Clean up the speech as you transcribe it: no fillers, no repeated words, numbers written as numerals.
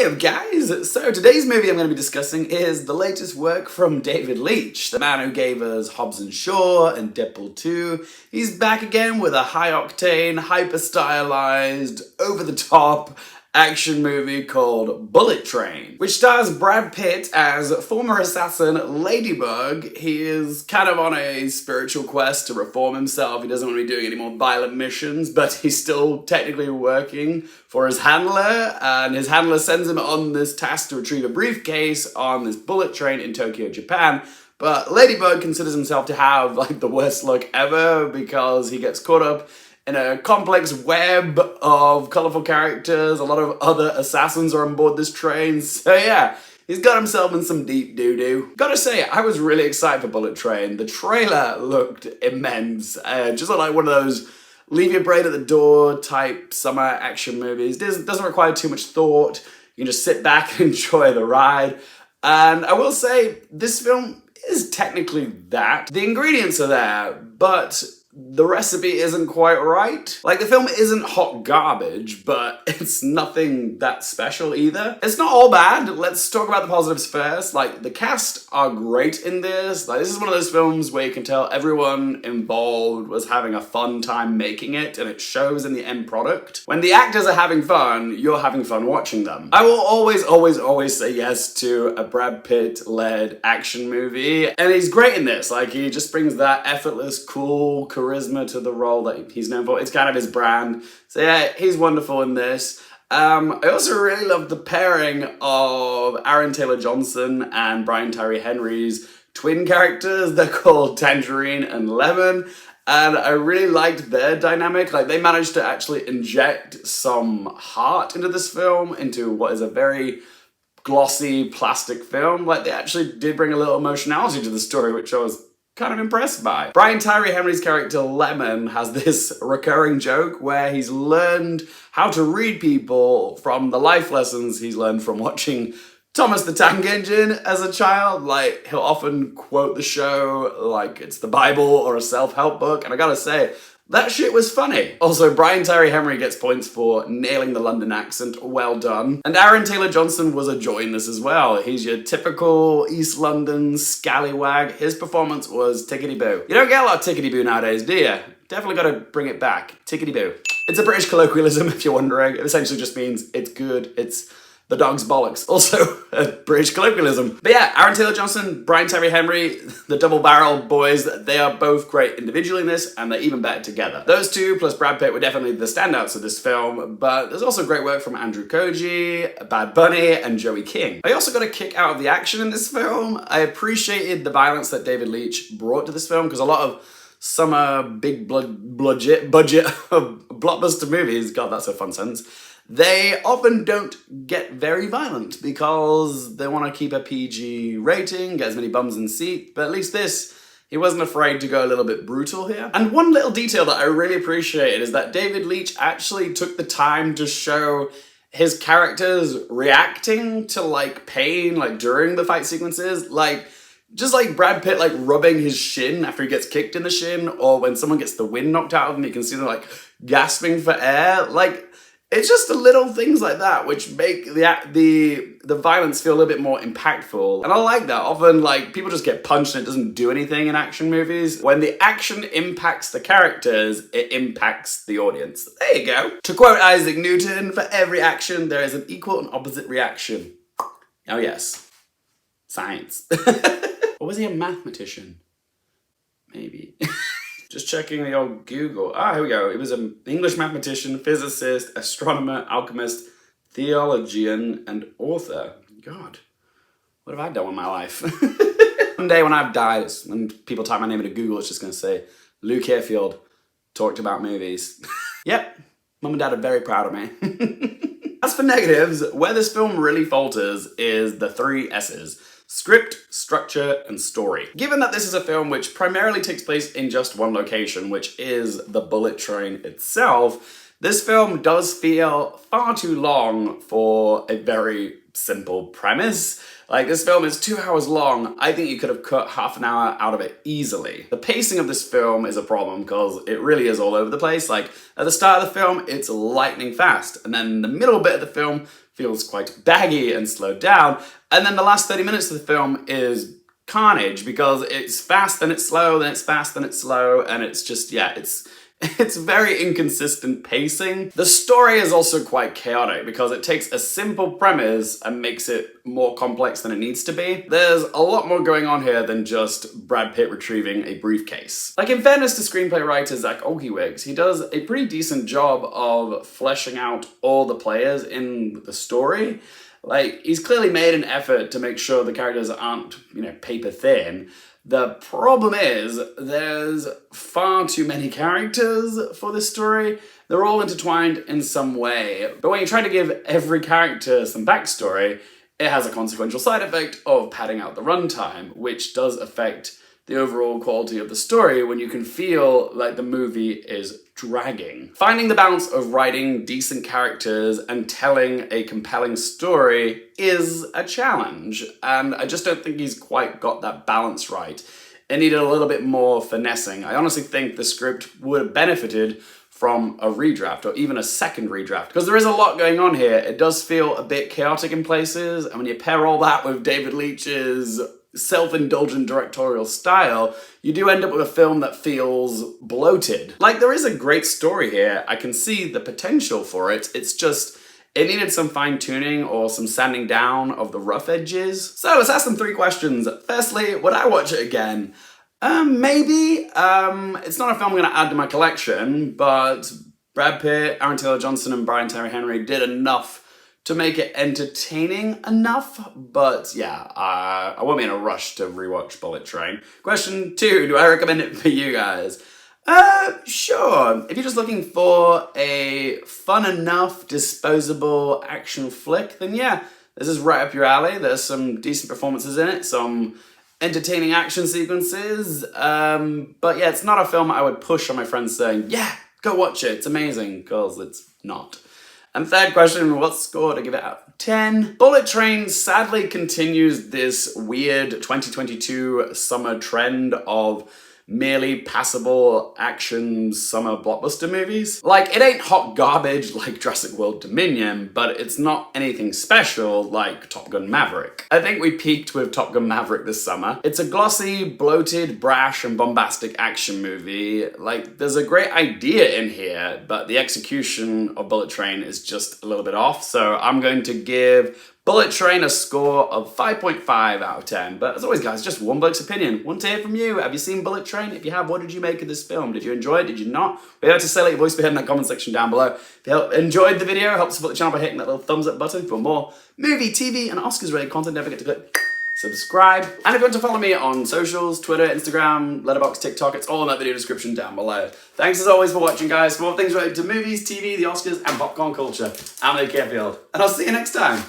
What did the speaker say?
Hey guys! So today's movie I'm going to be discussing is the latest work from David Leitch, the man who gave us Hobbs and Shaw and Deadpool 2. He's back again with a high-octane, hyper-stylized, over-the-top action movie called Bullet Train, which stars Brad Pitt as former assassin Ladybug. He is kind of on a spiritual quest to reform himself. He doesn't want to be doing any more violent missions, but he's still technically working for his handler, and his handler sends him on this task to retrieve a briefcase on this bullet train in Tokyo, Japan. But Ladybug considers himself to have like the worst luck ever because he gets caught up in a complex web of colourful characters. A lot of other assassins are on board this train. So yeah, he's got himself in some deep doo-doo. Gotta say, I was really excited for Bullet Train. The trailer looked immense. Just like one of those leave your brain at the door type summer action movies. Doesn't require too much thought. You can just sit back and enjoy the ride. And I will say, this film is technically that. The ingredients are there, but the recipe isn't quite right. Like, the film isn't hot garbage, but it's nothing that special either. It's not all bad. Let's talk about the positives first. Like, the cast are great in this. Like, this is one of those films where you can tell everyone involved was having a fun time making it, and it shows in the end product. When the actors are having fun, you're having fun watching them. I will always say yes to a Brad Pitt-led action movie, and he's great in this. Like, he just brings that effortless, cool charisma to the role that he's known for. It's kind of his brand. So yeah, he's wonderful in this. I also really love the pairing of Aaron Taylor-Johnson and Brian Tyree Henry's twin characters. They're called Tangerine and Lemon. And I really liked their dynamic. Like, they managed to actually inject some heart into this film, into what is a very glossy plastic film. Like, they actually did bring a little emotionality to the story, which I was kind of impressed by. Brian Tyree Henry's character Lemon has this recurring joke where he's learned how to read people from the life lessons he's learned from watching Thomas the Tank Engine as a child. Like, he'll often quote the show like it's the Bible or a self-help book, and I gotta say, that shit was funny. Also, Brian Tyree Henry gets points for nailing the London accent. Well done. And Aaron Taylor-Johnson was a joy in this as well. He's your typical East London scallywag. His performance was tickety-boo. You don't get a lot of tickety-boo nowadays, do you? Definitely gotta bring it back. Tickety-boo. It's a British colloquialism, if you're wondering. It essentially just means it's good, it's the dog's bollocks. Also a British colloquialism. But yeah, Aaron Taylor-Johnson, Brian Tyree Henry, the double barrel boys, they are both great individually in this, and they're even better together. Those two, plus Brad Pitt, were definitely the standouts of this film, but there's also great work from Andrew Koji, Bad Bunny, and Joey King. I also got a kick out of the action in this film. I appreciated the violence that David Leitch brought to this film, because a lot of summer big budget blockbuster movies, God, that's a fun sentence, they often don't get very violent because they want to keep a PG rating, get as many bums in seats, but at least this, he wasn't afraid to go a little bit brutal here. And one little detail that I really appreciated is that David Leitch actually took the time to show his characters reacting to like pain, like during the fight sequences, like just like Brad Pitt like rubbing his shin after he gets kicked in the shin, or when someone gets the wind knocked out of him, you can see them like gasping for air. Like, it's just the little things like that which make the violence feel a little bit more impactful. And I like that. Often, like, people just get punched and it doesn't do anything in action movies. When the action impacts the characters, it impacts the audience. There you go. To quote Isaac Newton, for every action, there is an equal and opposite reaction. Oh yes. Science. Or was he a mathematician? Maybe. Just checking the old Google. Ah, here we go. He was an English mathematician, physicist, astronomer, alchemist, theologian, and author. God, what have I done with my life? One day when I've died, when people type my name into Google, it's just going to say, Luke Hayfield talked about movies. Yep, Mum and Dad are very proud of me. As for negatives, where this film really falters is the 3 S's. Script, structure, and story. Given that this is a film which primarily takes place in just one location, which is the bullet train itself, this film does feel far too long for a very simple premise. Like, this film is 2 hours long. I think you could have cut half an hour out of it easily. The pacing of this film is a problem because it really is all over the place. Like, at the start of the film, it's lightning fast. And then the middle bit of the film feels quite baggy and slowed down. And then the last 30 minutes of the film is carnage because it's fast, then it's slow, then it's fast, then it's slow, and it's just, yeah, it's very inconsistent pacing. The story is also quite chaotic because it takes a simple premise and makes it more complex than it needs to be. There's a lot more going on here than just Brad Pitt retrieving a briefcase. Like, in fairness to screenplay writer Zach Olkiewicz, he does a pretty decent job of fleshing out all the players in the story. Like, he's clearly made an effort to make sure the characters aren't, paper thin. The problem is, there's far too many characters for this story. They're all intertwined in some way. But when you try to give every character some backstory, it has a consequential side effect of padding out the runtime, which does affect the overall quality of the story when you can feel like the movie is dragging. Finding the balance of writing decent characters and telling a compelling story is a challenge, and I just don't think he's quite got that balance right. It needed a little bit more finessing. I honestly think the script would have benefited from a redraft or even a second redraft because there is a lot going on here. It does feel a bit chaotic in places, and when you pair all that with David Leitch's self-indulgent directorial style, you do end up with a film that feels bloated. Like, there is a great story here. I can see the potential for it. It's just, it needed some fine-tuning or some sanding down of the rough edges. So let's ask them 3 questions. Firstly, would I watch it again? Maybe. It's not a film I'm gonna add to my collection, but Brad Pitt, Aaron Taylor Johnson, and Brian Tyree Henry did enough to make it entertaining enough, but yeah, I won't be in a rush to rewatch Bullet Train. Question 2, do I recommend it for you guys? Sure. If you're just looking for a fun enough, disposable action flick, then yeah, this is right up your alley. There's some decent performances in it, some entertaining action sequences, but yeah, it's not a film I would push on my friends saying, yeah, go watch it, it's amazing, because it's not. And third question, what score to give it out of 10? Bullet Train sadly continues this weird 2022 summer trend of merely passable action summer blockbuster movies. Like, it ain't hot garbage like Jurassic World Dominion, but it's not anything special like Top Gun Maverick. I think we peaked with Top Gun Maverick this summer. It's a glossy, bloated, brash, and bombastic action movie. Like, there's a great idea in here, but the execution of Bullet Train is just a little bit off, so I'm going to give Bullet Train a score of 5.5 out of 10. But as always, guys, just one bloke's opinion. Want to hear from you. Have you seen Bullet Train? If you have, what did you make of this film? Did you enjoy it? Did you not? Be able to say, let your voice be heard in that comment section down below. If you enjoyed the video, help support the channel by hitting that little thumbs up button for more movie, TV, and Oscars-related content. Don't forget to click subscribe. And if you want to follow me on socials, Twitter, Instagram, Letterboxd, TikTok, it's all in that video description down below. Thanks as always for watching, guys. For more things related to movies, TV, the Oscars, and popcorn culture, I'm Lee Carefield, and I'll see you next time.